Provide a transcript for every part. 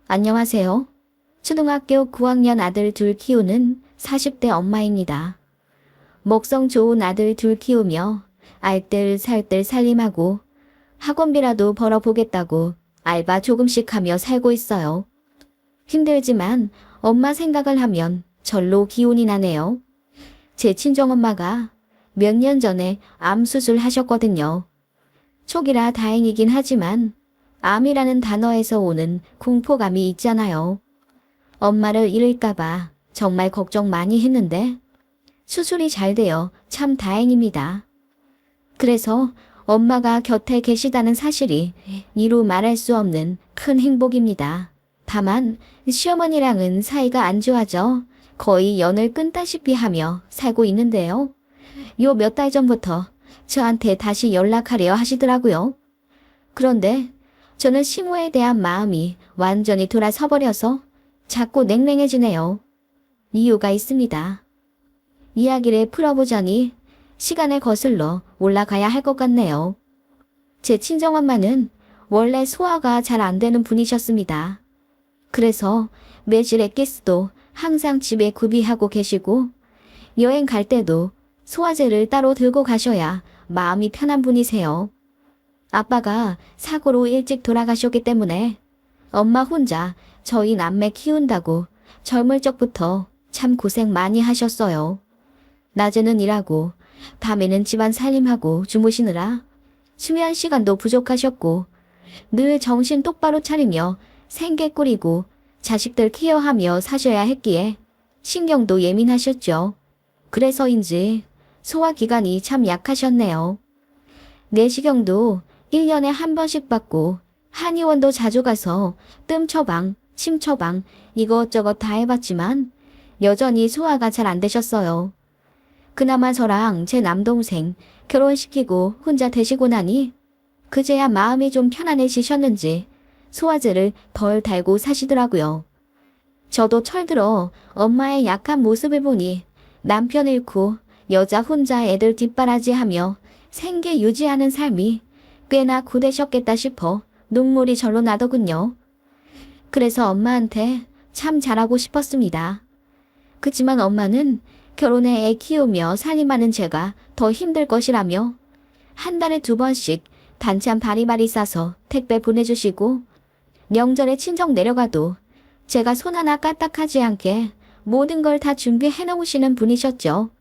안녕하세요. 초등학교 9학년 아들 둘 키우는 40대 엄마입니다. 먹성 좋은 아들 둘 키우며 알뜰살뜰 살림하고 학원비라도 벌어보겠다고 알바 조금씩 하며 살고 있어요. 힘들지만 엄마 생각을 하면 절로 기운이 나네요. 제 친정엄마가 몇 년 전에 암 수술하셨거든요. 초기라 다행이긴 하지만 암이라는 단어에서 오는 공포감이 있잖아요. 엄마를 잃을까봐 정말 걱정 많이 했는데 수술이 잘 되어 참 다행입니다. 그래서 엄마가 곁에 계시다는 사실이 이루 말할 수 없는 큰 행복입니다. 다만 시어머니랑은 사이가 안 좋아져 거의 연을 끊다시피 하며 살고 있는데요. 요 몇 달 전부터 저한테 다시 연락하려 하시더라고요. 그런데 저는 시모에 대한 마음이 완전히 돌아서버려서 자꾸 냉랭해지네요. 이유가 있습니다. 이야기를 풀어보자니 시간을 거슬러 올라가야 할 것 같네요. 제 친정엄마는 원래 소화가 잘 안 되는 분이셨습니다. 그래서 매실 엑기스도 항상 집에 구비하고 계시고 여행 갈 때도 소화제를 따로 들고 가셔야 마음이 편한 분이세요. 아빠가 사고로 일찍 돌아가셨기 때문에 엄마 혼자 저희 남매 키운다고 젊을 적부터 참 고생 많이 하셨어요. 낮에는 일하고 밤에는 집안 살림하고 주무시느라 수면 시간도 부족하셨고 늘 정신 똑바로 차리며 생계 꾸리고 자식들 케어하며 사셔야 했기에 신경도 예민하셨죠. 그래서인지 소화기관이 참 약하셨네요. 내시경도 1년에 한 번씩 받고 한의원도 자주 가서 뜸 처방, 침 처방 이것저것 다 해봤지만 여전히 소화가 잘 안 되셨어요. 그나마 저랑 제 남동생 결혼시키고 혼자 되시고 나니 그제야 마음이 좀 편안해지셨는지 소화제를 덜 달고 사시더라고요. 저도 철들어 엄마의 약한 모습을 보니 남편 잃고 여자 혼자 애들 뒷바라지하며 생계 유지하는 삶이 꽤나 고되셨겠다 싶어 눈물이 절로 나더군요. 그래서 엄마한테 참 잘하고 싶었습니다. 그치만 엄마는 결혼해 애 키우며 살림하는 제가 더 힘들 것이라며 한 달에 2번씩 반찬 바리바리 싸서 택배 보내주시고 명절에 친정 내려가도 제가 손 하나 까딱하지 않게 모든 걸 다 준비해 놓으시는 분이셨죠.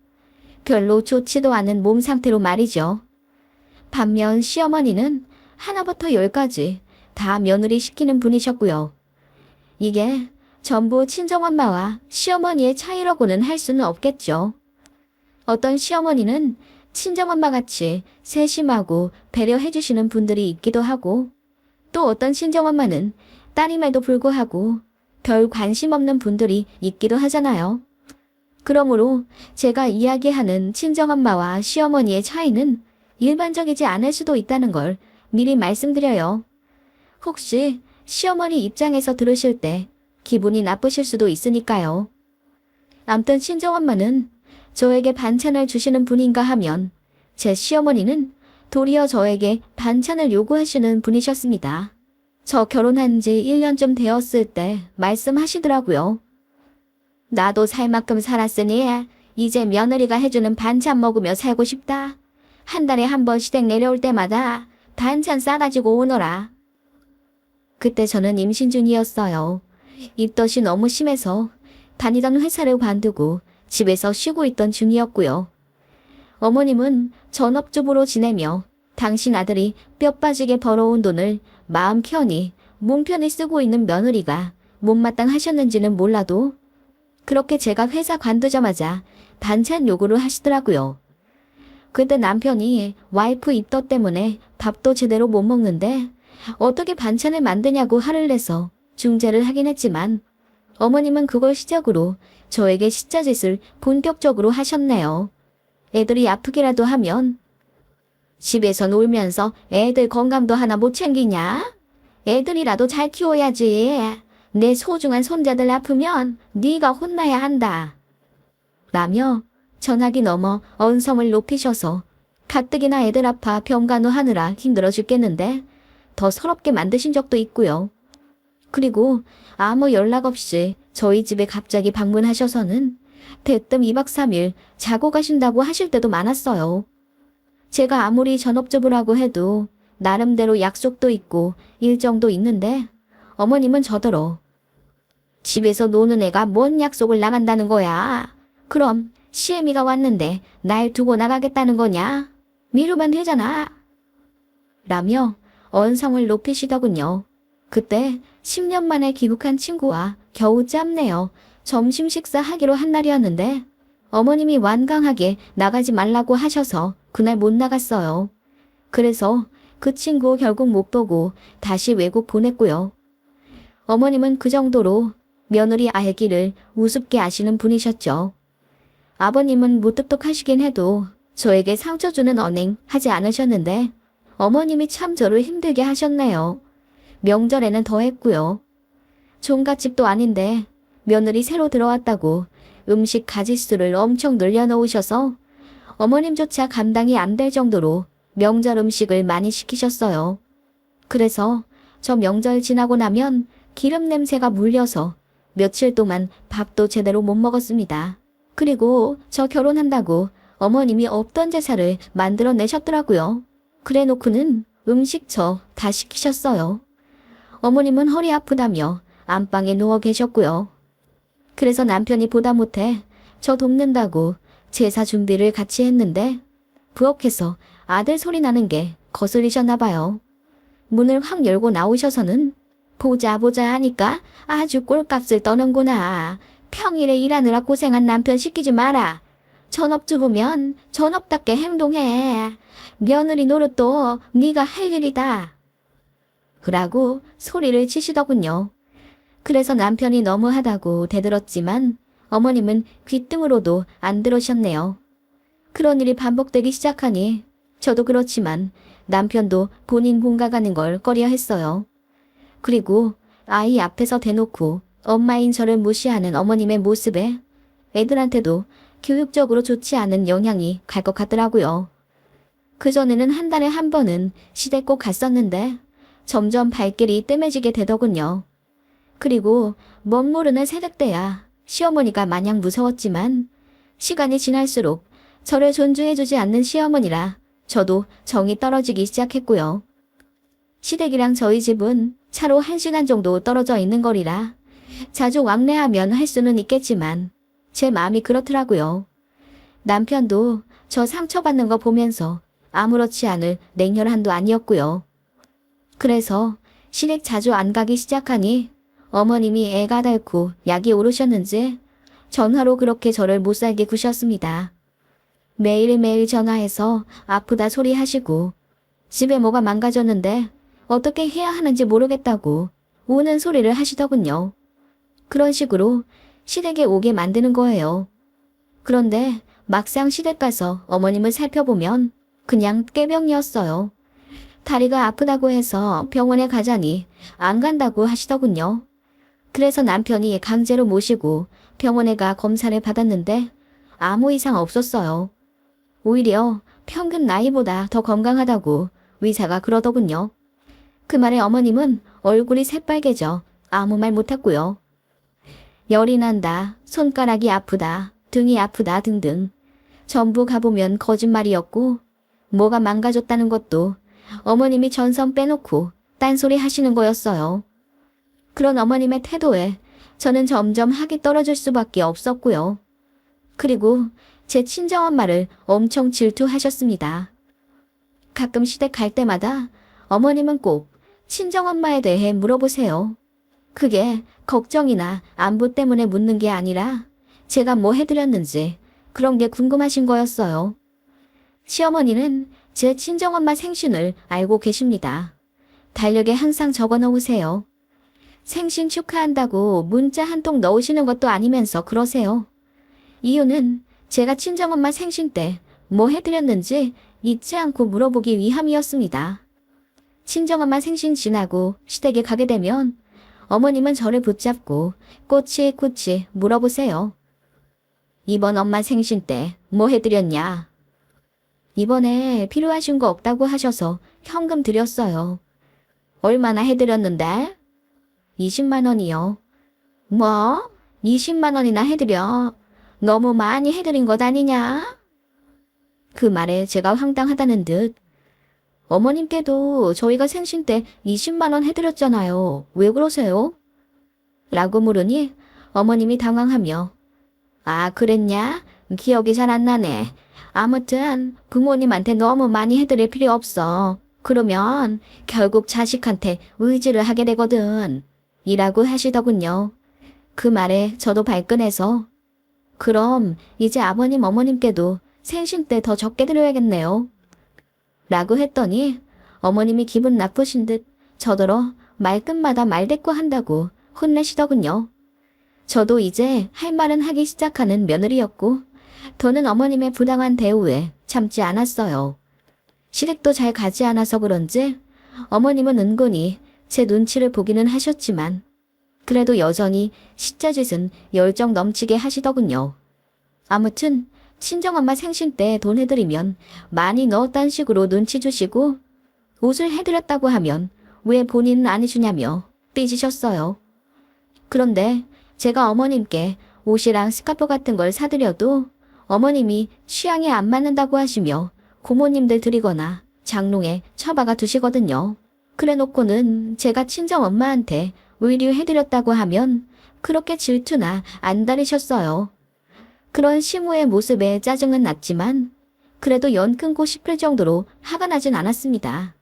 별로 좋지도 않은 몸 상태로 말이죠. 반면 시어머니는 하나부터 10까지 다 며느리 시키는 분이셨고요. 이게 전부 친정엄마와 시어머니의 차이라고는 할 수는 없겠죠. 어떤 시어머니는 친정엄마같이 세심하고 배려해주시는 분들이 있기도 하고 또 어떤 친정엄마는 딸임에도 불구하고 별 관심 없는 분들이 있기도 하잖아요. 그러므로 제가 이야기하는 친정엄마와 시어머니의 차이는 일반적이지 않을 수도 있다는 걸 미리 말씀드려요. 혹시 시어머니 입장에서 들으실 때 기분이 나쁘실 수도 있으니까요. 암튼 친정엄마는 저에게 반찬을 주시는 분인가 하면 제 시어머니는 도리어 저에게 반찬을 요구하시는 분이셨습니다. 저 결혼한 지 1년쯤 되었을 때 말씀하시더라고요. 나도 살 만큼 살았으니 이제 며느리가 해주는 반찬 먹으며 살고 싶다. 한 달에 한 번 시댁 내려올 때마다 반찬 싸가지고 오너라. 그때 저는 임신 중이었어요. 입덧이 너무 심해서 다니던 회사를 관두고 집에서 쉬고 있던 중이었고요. 어머님은 전업주부로 지내며 당신 아들이 뼈 빠지게 벌어온 돈을 마음 편히 몸 편히 쓰고 있는 며느리가 못마땅하셨는지는 몰라도 그렇게 제가 회사 관두자마자 반찬 요구를 하시더라고요. 그때 남편이 와이프 입덧 때문에 밥도 제대로 못 먹는데 어떻게 반찬을 만드냐고 화를 내서 중재를 하긴 했지만 어머님은 그걸 시작으로 저에게 시자짓을 본격적으로 하셨네요. 애들이 아프기라도 하면 집에서 놀면서 애들 건강도 하나 못 챙기냐? 애들이라도 잘 키워야지. 내 소중한 손자들 아프면 네가 혼나야 한다. 라며 전화기 넘어 언성을 높이셔서 가뜩이나 애들 아파 병간호하느라 힘들어 죽겠는데 더 서럽게 만드신 적도 있고요. 그리고 아무 연락 없이 저희 집에 갑자기 방문하셔서는 대뜸 2박 3일 자고 가신다고 하실 때도 많았어요. 제가 아무리 전업주부라고 해도 나름대로 약속도 있고 일정도 있는데 어머님은 저더러 집에서 노는 애가 뭔 약속을 나간다는 거야. 그럼 시애미가 왔는데 날 두고 나가겠다는 거냐? 미루면 되잖아. 라며 언성을 높이시더군요. 그때 10년 만에 귀국한 친구와 겨우 짬내어 점심 식사하기로 한 날이었는데 어머님이 완강하게 나가지 말라고 하셔서 그날 못 나갔어요. 그래서 그 친구 결국 못 보고 다시 외국 보냈고요. 어머님은 그 정도로 며느리 알기를 우습게 아시는 분이셨죠. 아버님은 무뚝뚝하시긴 해도 저에게 상처 주는 언행 하지 않으셨는데 어머님이 참 저를 힘들게 하셨네요. 명절에는 더 했고요. 종갓집도 아닌데 며느리 새로 들어왔다고 음식 가짓수를 엄청 늘려놓으셔서 어머님조차 감당이 안 될 정도로 명절 음식을 많이 시키셨어요. 그래서 저 명절 지나고 나면 기름 냄새가 물려서 며칠 동안 밥도 제대로 못 먹었습니다. 그리고 저 결혼한다고 어머님이 없던 제사를 만들어내셨더라고요. 그래 놓고는 음식 저 다 시키셨어요. 어머님은 허리 아프다며 안방에 누워 계셨고요. 그래서 남편이 보다 못해 저 돕는다고 제사 준비를 같이 했는데 부엌에서 아들 소리 나는 게 거슬리셨나 봐요. 문을 확 열고 나오셔서는 보자 하니까 아주 꼴값을 떠는구나. 평일에 일하느라 고생한 남편 시키지 마라. 전업주부면 전업답게 행동해. 며느리 노릇도 네가 할 일이다. 그라고 소리를 치시더군요. 그래서 남편이 너무하다고 대들었지만 어머님은 귓등으로도 안 들으셨네요. 그런 일이 반복되기 시작하니 저도 그렇지만 남편도 본인 본가 가는 걸 꺼려 했어요. 그리고 아이 앞에서 대놓고 엄마인 저를 무시하는 어머님의 모습에 애들한테도 교육적으로 좋지 않은 영향이 갈 것 같더라고요. 그전에는 한 달에 한 번은 시댁 꼭 갔었는데 점점 발길이 뜸해지게 되더군요. 그리고 멋 모르는 새댁 때야 시어머니가 마냥 무서웠지만 시간이 지날수록 저를 존중해주지 않는 시어머니라 저도 정이 떨어지기 시작했고요. 시댁이랑 저희 집은 차로 1시간 정도 떨어져 있는 거리라 자주 왕래하면 할 수는 있겠지만 제 마음이 그렇더라고요. 남편도 저 상처받는 거 보면서 아무렇지 않을 냉혈한도 아니었고요. 그래서 시댁 자주 안 가기 시작하니 어머님이 애가 닳고 약이 오르셨는지 전화로 그렇게 저를 못살게 구셨습니다. 매일매일 전화해서 아프다 소리 하시고 집에 뭐가 망가졌는데 어떻게 해야 하는지 모르겠다고 우는 소리를 하시더군요. 그런 식으로 시댁에 오게 만드는 거예요. 그런데 막상 시댁 가서 어머님을 살펴보면 그냥 꾀병이었어요. 다리가 아프다고 해서 병원에 가자니 안 간다고 하시더군요. 그래서 남편이 강제로 모시고 병원에 가 검사를 받았는데 아무 이상 없었어요. 오히려 평균 나이보다 더 건강하다고 의사가 그러더군요. 그 말에 어머님은 얼굴이 새빨개져 아무 말 못했고요. 열이 난다, 손가락이 아프다, 등이 아프다 등등 전부 가보면 거짓말이었고 뭐가 망가졌다는 것도 어머님이 전선 빼놓고 딴소리 하시는 거였어요. 그런 어머님의 태도에 저는 점점 학이 떨어질 수밖에 없었고요. 그리고 제 친정엄마를 엄청 질투하셨습니다. 가끔 시댁 갈 때마다 어머님은 꼭 친정엄마에 대해 물어보세요. 그게 걱정이나 안부 때문에 묻는 게 아니라 제가 뭐 해드렸는지 그런 게 궁금하신 거였어요. 시어머니는 제 친정엄마 생신을 알고 계십니다. 달력에 항상 적어 놓으세요. 생신 축하한다고 문자 한 통 넣으시는 것도 아니면서 그러세요. 이유는 제가 친정엄마 생신 때 뭐 해드렸는지 잊지 않고 물어보기 위함이었습니다. 친정엄마 생신 지나고 시댁에 가게 되면 어머님은 저를 붙잡고 꼬치꼬치 물어보세요. 이번 엄마 생신 때 뭐 해드렸냐? 이번에 필요하신 거 없다고 하셔서 현금 드렸어요. 얼마나 해드렸는데? 20만 원이요. 뭐? 20만 원이나 해드려. 너무 많이 해드린 것 아니냐? 그 말에 제가 황당하다는 듯 어머님께도 저희가 생신 때 20만 원 해드렸잖아요. 왜 그러세요? 라고 물으니 어머님이 당황하며 아, 그랬냐? 기억이 잘 안 나네. 아무튼 부모님한테 너무 많이 해드릴 필요 없어. 그러면 결국 자식한테 의지를 하게 되거든. 이라고 하시더군요. 그 말에 저도 발끈해서 그럼 이제 아버님 어머님께도 생신 때 더 적게 드려야겠네요. 라고 했더니 어머님이 기분 나쁘신 듯 저더러 말끝마다 말대꾸 한다고 혼내시더군요. 저도 이제 할 말은 하기 시작하는 며느리였고 더는 어머님의 부당한 대우에 참지 않았어요. 시댁도 잘 가지 않아서 그런지 어머님은 은근히 제 눈치를 보기는 하셨지만 그래도 여전히 시자짓은 열정 넘치게 하시더군요. 아무튼 친정엄마 생신 때 돈 해드리면 많이 넣었단 식으로 눈치 주시고 옷을 해드렸다고 하면 왜 본인은 안 해주냐며 삐지셨어요. 그런데 제가 어머님께 옷이랑 스카프 같은 걸 사드려도 어머님이 취향에 안 맞는다고 하시며 고모님들 드리거나 장롱에 처박아 두시거든요. 그래놓고는 제가 친정엄마한테 의류해드렸다고 하면 그렇게 질투나 안달이셨어요. 그런 시무의 모습에 짜증은 났지만 그래도 연 끊고 싶을 정도로 화가 나진 않았습니다.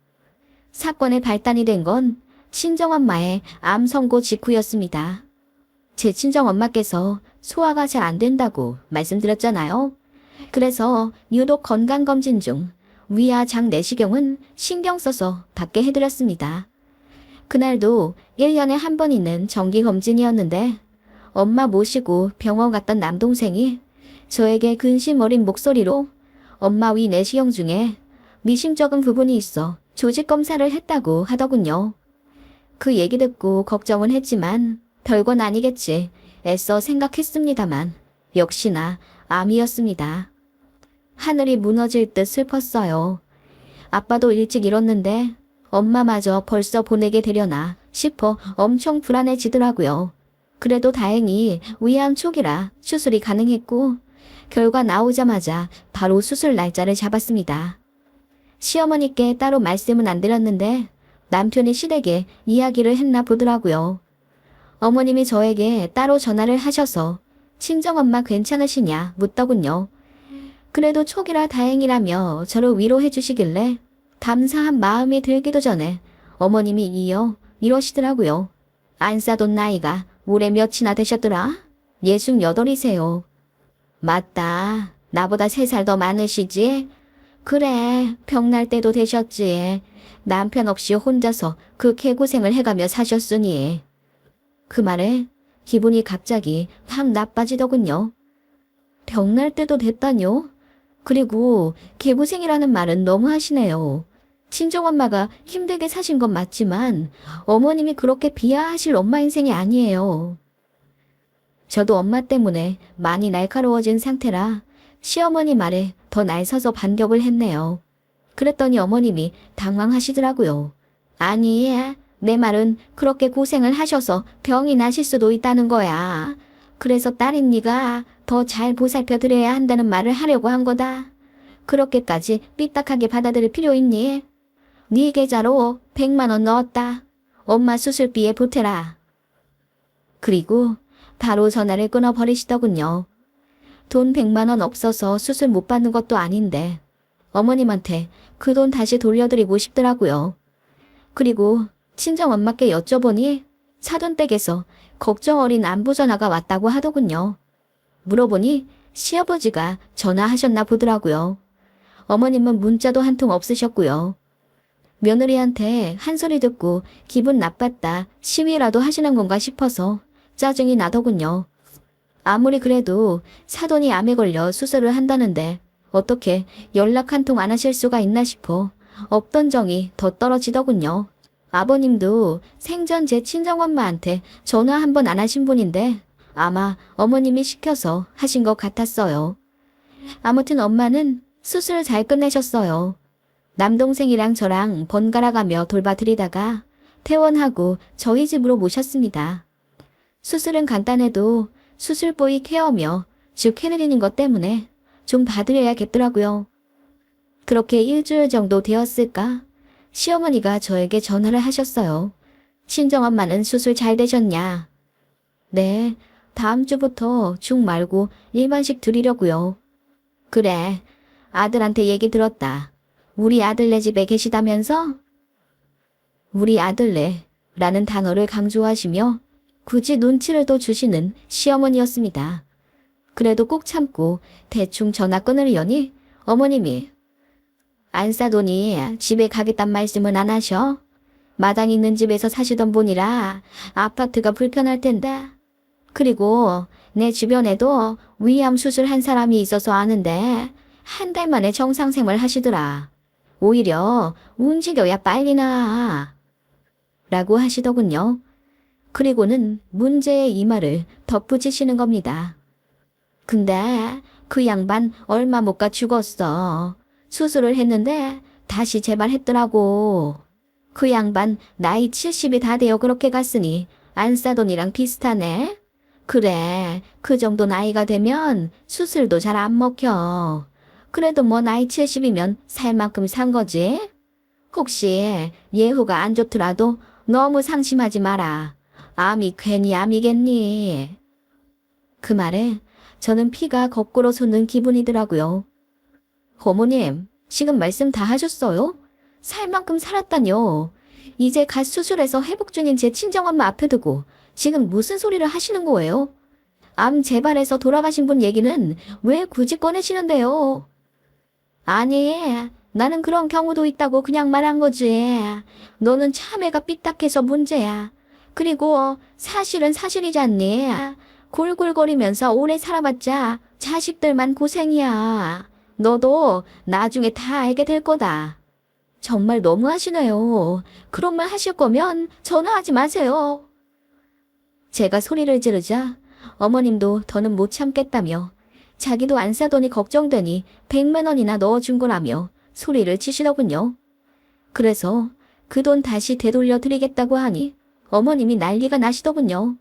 사건의 발단이 된 건 친정엄마의 암 선고 직후였습니다. 제 친정엄마께서 소화가 잘 안 된다고 말씀드렸잖아요. 그래서 유독 건강검진 중 위와 장 내시경은 신경 써서 받게 해드렸습니다. 그날도 1년에 한 번 있는 정기검진이었는데 엄마 모시고 병원 갔던 남동생이 저에게 근심 어린 목소리로 엄마 위 내시경 중에 미심쩍은 부분이 있어 조직검사를 했다고 하더군요. 그 얘기 듣고 걱정은 했지만 별건 아니겠지 애써 생각했습니다만 역시나 암이었습니다. 하늘이 무너질 듯 슬펐어요. 아빠도 일찍 잃었는데 엄마마저 벌써 보내게 되려나 싶어 엄청 불안해지더라고요. 그래도 다행히 위암 초기라 수술이 가능했고 결과 나오자마자 바로 수술 날짜를 잡았습니다. 시어머니께 따로 말씀은 안 드렸는데 남편이 시댁에 이야기를 했나 보더라고요. 어머님이 저에게 따로 전화를 하셔서 친정엄마 괜찮으시냐 묻더군요. 그래도 초기라 다행이라며 저를 위로해 주시길래 감사한 마음이 들기도 전에 어머님이 이러시더라고요. 안 싸돈 나이가 올해 몇이나 되셨더라? 68이세요. 맞다. 나보다 3살 더 많으시지? 그래, 병날 때도 되셨지. 남편 없이 혼자서 그 개고생을 해가며 사셨으니. 그 말에 기분이 갑자기 확 나빠지더군요. 병날 때도 됐다뇨? 그리고 개고생이라는 말은 너무 하시네요. 친정엄마가 힘들게 사신 건 맞지만 어머님이 그렇게 비하하실 엄마 인생이 아니에요. 저도 엄마 때문에 많이 날카로워진 상태라 시어머니 말에 더 날서서 반격을 했네요. 그랬더니 어머님이 당황하시더라고요. 아니, 내 말은 그렇게 고생을 하셔서 병이 나실 수도 있다는 거야. 그래서 딸인 네가 더 잘 보살펴 드려야 한다는 말을 하려고 한 거다. 그렇게까지 삐딱하게 받아들일 필요 있니? 네 계좌로 100만 원 넣었다. 엄마 수술비에 보태라. 그리고 바로 전화를 끊어버리시더군요. 돈 100만 원 없어서 수술 못 받는 것도 아닌데 어머님한테 그 돈 다시 돌려드리고 싶더라고요. 그리고 친정엄마께 여쭤보니 사돈댁에서 걱정 어린 안부 전화가 왔다고 하더군요. 물어보니 시아버지가 전화하셨나 보더라고요. 어머님은 문자도 한 통 없으셨고요. 며느리한테 한 소리 듣고 기분 나빴다 시위라도 하시는 건가 싶어서 짜증이 나더군요. 아무리 그래도 사돈이 암에 걸려 수술을 한다는데 어떻게 연락 한 통 안 하실 수가 있나 싶어 없던 정이 더 떨어지더군요. 아버님도 생전 제 친정엄마한테 전화 한 번 안 하신 분인데 아마 어머님이 시켜서 하신 것 같았어요. 아무튼 엄마는 수술을 잘 끝내셨어요. 남동생이랑 저랑 번갈아 가며 돌봐드리다가 퇴원하고 저희 집으로 모셨습니다. 수술은 간단해도 수술보이 케어며 즉 해내리는 것 때문에 좀 봐드려야겠더라고요. 그렇게 일주일 정도 되었을까? 시어머니가 저에게 전화를 하셨어요. 친정엄마는 수술 잘 되셨냐? 네, 다음 주부터 죽 말고 일반식 드리려고요. 그래, 아들한테 얘기 들었다. 우리 아들네 집에 계시다면서? 우리 아들네 라는 단어를 강조하시며 굳이 눈치를 더 주시는 시어머니였습니다. 그래도 꼭 참고 대충 전화 끊으려니 어머님이 안싸돈이 집에 가겠단 말씀은 안 하셔? 마당 있는 집에서 사시던 분이라 아파트가 불편할 텐데. 그리고 내 주변에도 위암 수술한 사람이 있어서 아는데 한 달 만에 정상생활 하시더라. 오히려 움직여야 빨리 나아. 라고 하시더군요. 그리고는 문제의 이 말을 덧붙이시는 겁니다. 근데 그 양반 얼마 못 가 죽었어. 수술을 했는데 다시 재발했더라고. 그 양반 나이 70이 다 되어 그렇게 갔으니 안싸돈이랑 비슷하네. 그래, 그 정도 나이가 되면 수술도 잘 안 먹혀. 그래도 뭐 나이 70이면 살 만큼 산 거지? 혹시 예후가 안 좋더라도 너무 상심하지 마라. 암이 괜히 암이겠니? 그 말에 저는 피가 거꾸로 솟는 기분이더라고요. 어머님, 지금 말씀 다 하셨어요? 살 만큼 살았다뇨. 이제 갓 수술해서 회복 중인 제 친정엄마 앞에 두고 지금 무슨 소리를 하시는 거예요? 암 재발해서 돌아가신 분 얘기는 왜 굳이 꺼내시는데요? 아니, 나는 그런 경우도 있다고 그냥 말한 거지. 너는 참외가 삐딱해서 문제야. 그리고 사실은 사실이잖니. 골골거리면서 오래 살아봤자 자식들만 고생이야. 너도 나중에 다 알게 될 거다. 정말 너무하시네요. 그런 말 하실 거면 전화하지 마세요. 제가 소리를 지르자 어머님도 더는 못 참겠다며 자기도 안싸돈이 걱정되니 100만 원이나 넣어준 거라며 소리를 치시더군요. 그래서 그 돈 다시 되돌려 드리겠다고 하니 어머님이 난리가 나시더군요.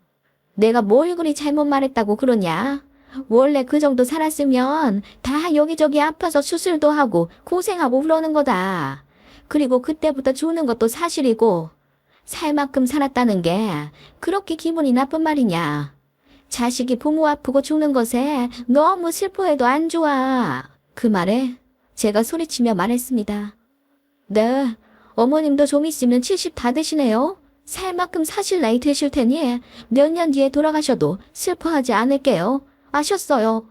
내가 뭘 그리 잘못 말했다고 그러냐? 원래 그 정도 살았으면 다 여기저기 아파서 수술도 하고 고생하고 그러는 거다. 그리고 그때부터 죽는 것도 사실이고 살 만큼 살았다는 게 그렇게 기분이 나쁜 말이냐. 자식이 부모 아프고 죽는 것에 너무 슬퍼해도 안 좋아. 그 말에 제가 소리치며 말했습니다. 네, 어머님도 좀 있으면 70 다 되시네요. 살 만큼 사실 나이 되실 테니 몇 년 뒤에 돌아가셔도 슬퍼하지 않을게요. 아셨어요?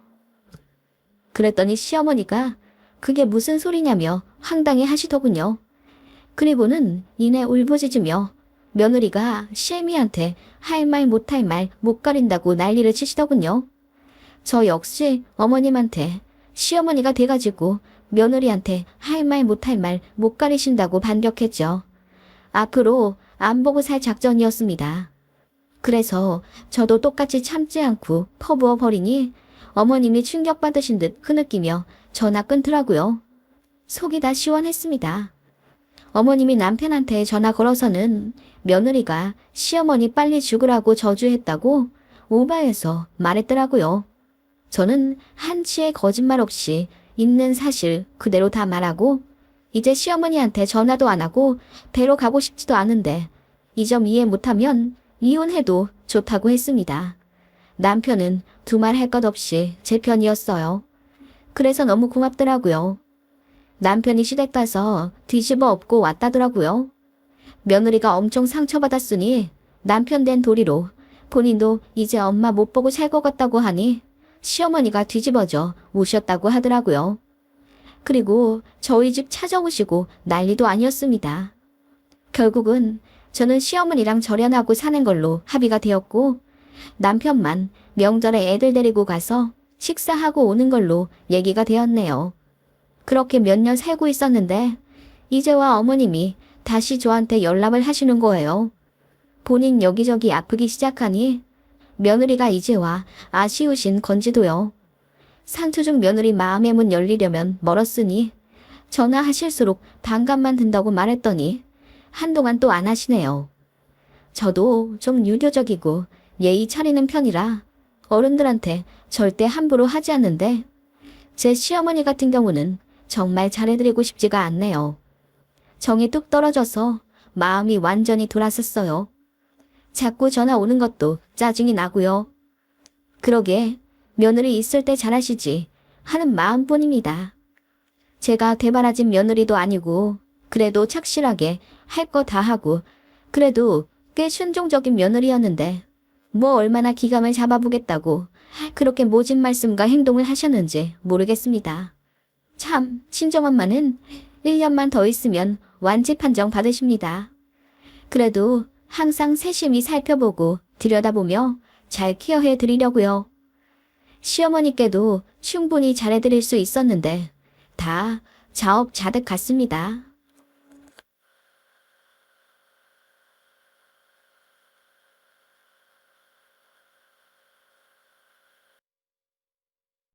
그랬더니 시어머니가 그게 무슨 소리냐며 황당해 하시더군요. 그리고는 이내 울부짖으며 며느리가 시애미한테 할 말 못할 말 못 가린다고 난리를 치시더군요. 저 역시 어머님한테 시어머니가 돼가지고 며느리한테 할 말 못할 말 못 가리신다고 반격했죠. 앞으로 안 보고 살 작전이었습니다. 그래서 저도 똑같이 참지 않고 퍼부어 버리니 어머님이 충격받으신 듯 흐느끼며 전화 끊더라고요. 속이 다 시원했습니다. 어머님이 남편한테 전화 걸어서는 며느리가 시어머니 빨리 죽으라고 저주했다고 오바해서 말했더라고요. 저는 한치의 거짓말 없이 있는 사실 그대로 다 말하고 이제 시어머니한테 전화도 안 하고 뵈러 가고 싶지도 않은데 이 점 이해 못하면 이혼해도 좋다고 했습니다. 남편은 두말 할 것 없이 제 편이었어요. 그래서 너무 고맙더라고요. 남편이 시댁 가서 뒤집어 엎고 왔다더라고요. 며느리가 엄청 상처받았으니 남편 된 도리로 본인도 이제 엄마 못 보고 살 것 같다고 하니 시어머니가 뒤집어져 우셨다고 하더라고요. 그리고 저희 집 찾아오시고 난리도 아니었습니다. 결국은 저는 시어머니랑 절연하고 사는 걸로 합의가 되었고 남편만 명절에 애들 데리고 가서 식사하고 오는 걸로 얘기가 되었네요. 그렇게 몇 년 살고 있었는데 이제와 어머님이 다시 저한테 연락을 하시는 거예요. 본인 여기저기 아프기 시작하니 며느리가 이제와 아쉬우신 건지도요. 상투중 며느리 마음의 문 열리려면 멀었으니 전화하실수록 반감만 든다고 말했더니 한동안 또 안 하시네요. 저도 좀 유교적이고 예의 차리는 편이라 어른들한테 절대 함부로 하지 않는데 제 시어머니 같은 경우는 정말 잘해드리고 싶지가 않네요. 정이 뚝 떨어져서 마음이 완전히 돌아섰어요. 자꾸 전화 오는 것도 짜증이 나고요. 그러게 며느리 있을 때 잘하시지 하는 마음뿐입니다. 제가 대바라진 며느리도 아니고 그래도 착실하게 할 거 다 하고 그래도 꽤 순종적인 며느리였는데 뭐 얼마나 기감을 잡아보겠다고 그렇게 모진 말씀과 행동을 하셨는지 모르겠습니다. 참 친정엄마는 1년만 더 있으면 완치 판정 받으십니다. 그래도 항상 세심히 살펴보고 들여다보며 잘 케어해 드리려고요. 시어머니께도 충분히 잘해드릴 수 있었는데 다 자업자득 같습니다.